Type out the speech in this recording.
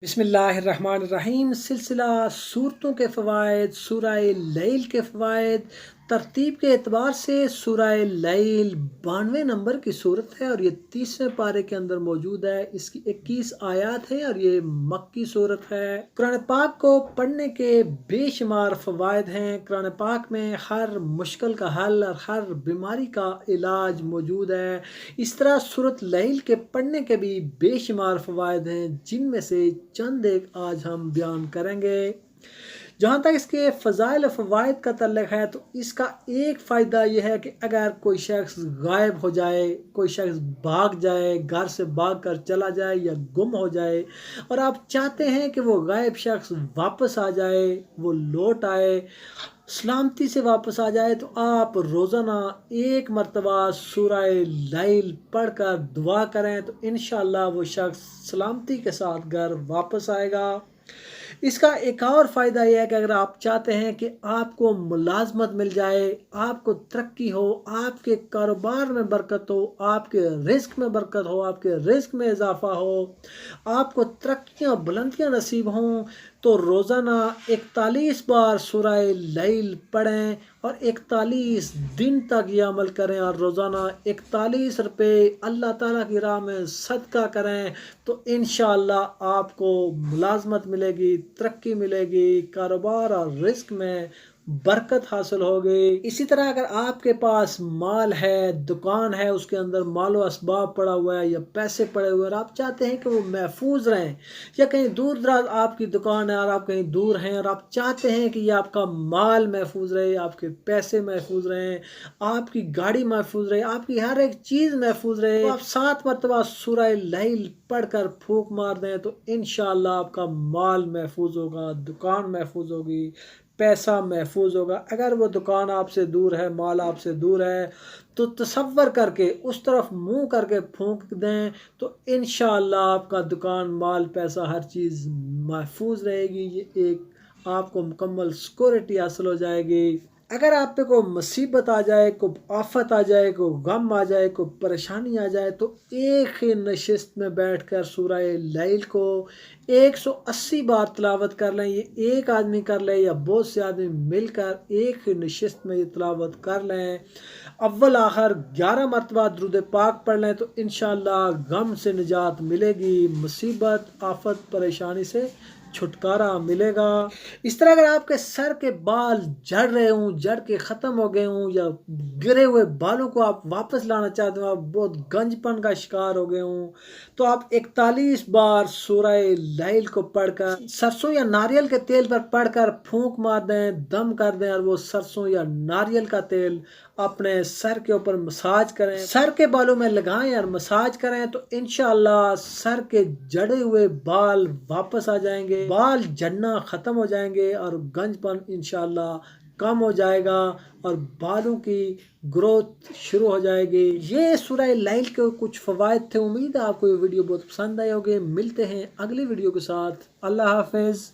بسم اللہ الرحمن الرحیم۔ سلسلہ صورتوں کے فوائد، سورہ لیل کے فوائد۔ ترتیب کے اعتبار سے سورہ لیل 92 نمبر کی صورت ہے اور یہ 30ویں پارے کے اندر موجود ہے۔ اس کی 21 آیات ہیں اور یہ مکی صورت ہے۔ قرآن پاک کو پڑھنے کے بے شمار فوائد ہیں۔ قرآن پاک میں ہر مشکل کا حل اور ہر بیماری کا علاج موجود ہے۔ اس طرح سورۃ لیل کے پڑھنے کے بھی بے شمار فوائد ہیں، جن میں سے چند ایک آج ہم بیان کریں گے۔ جہاں تک اس کے فضائل و فوائد کا تعلق ہے تو اس کا ایک فائدہ یہ ہے کہ اگر کوئی شخص غائب ہو جائے، کوئی شخص بھاگ جائے، گھر سے بھاگ کر چلا جائے یا گم ہو جائے اور آپ چاہتے ہیں کہ وہ غائب شخص واپس آ جائے، وہ لوٹ آئے، سلامتی سے واپس آ جائے، تو آپ روزانہ ایک مرتبہ سورہ لیل پڑھ کر دعا کریں تو انشاءاللہ وہ شخص سلامتی کے ساتھ گھر واپس آئے گا۔ اس کا ایک اور فائدہ یہ ہے کہ اگر آپ چاہتے ہیں کہ آپ کو ملازمت مل جائے، آپ کو ترقی ہو، آپ کے کاروبار میں برکت ہو، آپ کے رزق میں برکت ہو، آپ کے رزق میں اضافہ ہو، آپ کو ترقیاں بلندیاں نصیب ہوں، تو روزانہ 41 بار سورہ لیل پڑھیں اور 41 دن تک یہ عمل کریں اور روزانہ 41 روپے اللہ تعالیٰ کی راہ میں صدقہ کریں تو انشاءاللہ آپ کو ملازمت ملے گی، ترقی ملے گی، کاروبار اور رزق میں برکت حاصل ہوگی۔ اسی طرح اگر آپ کے پاس مال ہے، دکان ہے، اس کے اندر مال و اسباب پڑا ہوا ہے یا پیسے پڑے ہوئے ہیں اور آپ چاہتے ہیں کہ وہ محفوظ رہیں، یا کہیں دور دراز آپ کی دکان ہے اور آپ کہیں دور ہیں اور آپ چاہتے ہیں کہ یہ آپ کا مال محفوظ رہے، آپ کے پیسے محفوظ رہیں، آپ کی گاڑی محفوظ رہے، آپ کی ہر ایک چیز محفوظ رہے، تو آپ 7 مرتبہ سورہ لیل پڑھ کر پھونک مار دیں تو انشاءاللہ آپ کا مال محفوظ ہوگا، دکان محفوظ ہوگی، پیسہ محفوظ ہوگا۔ اگر وہ دکان آپ سے دور ہے، مال آپ سے دور ہے، تو تصور کر کے اس طرف منہ کر کے پھونک دیں تو انشاءاللہ آپ کا دکان، مال، پیسہ، ہر چیز محفوظ رہے گی۔ یہ ایک آپ کو مکمل سیکورٹی حاصل ہو جائے گی۔ اگر آپ پہ کوئی مصیبت آ جائے، کوئی آفت آ جائے، کوئی غم آ جائے، کوئی پریشانی آ جائے تو ایک ہی نشست میں بیٹھ کر سورہ لیل کو 180 بار تلاوت کر لیں۔ یہ ایک آدمی کر لے یا بہت سے آدمی مل کر ایک ہی نشست میں یہ تلاوت کر لیں، اول آخر 11 مرتبہ درود پاک پڑھ لیں تو انشاءاللہ غم سے نجات ملے گی، مصیبت، آفت، پریشانی سے چھٹکارا ملے گا۔ اس طرح اگر آپ کے سر کے بال جھڑ رہے ہوں، جھڑ کے ختم ہو گئے ہوں، یا گرے ہوئے بالوں کو آپ واپس لانا چاہتے ہوں، آپ بہت گنج پن کا شکار ہو گئے ہوں، تو آپ 41 بار سورہ لیل کو پڑھ کر سرسوں یا ناریل کے تیل پر پڑھ کر پھونک مار دیں، دم کر دیں اور وہ سرسوں یا ناریل کا تیل اپنے سر کے اوپر مساج کریں، سر کے بالوں میں لگائیں اور مساج کریں تو انشاءاللہ سر کے جڑے ہوئے بال واپس آ جائیں گے، بال جھڑنا ختم ہو جائیں گے اور گنج پن انشاءاللہ کم ہو جائے گا اور بالوں کی گروتھ شروع ہو جائے گی۔ یہ سورہ لیل کے کچھ فوائد تھے۔ امید ہے آپ کو یہ ویڈیو بہت پسند آئے ہوگے۔ ملتے ہیں اگلی ویڈیو کے ساتھ۔ اللہ حافظ۔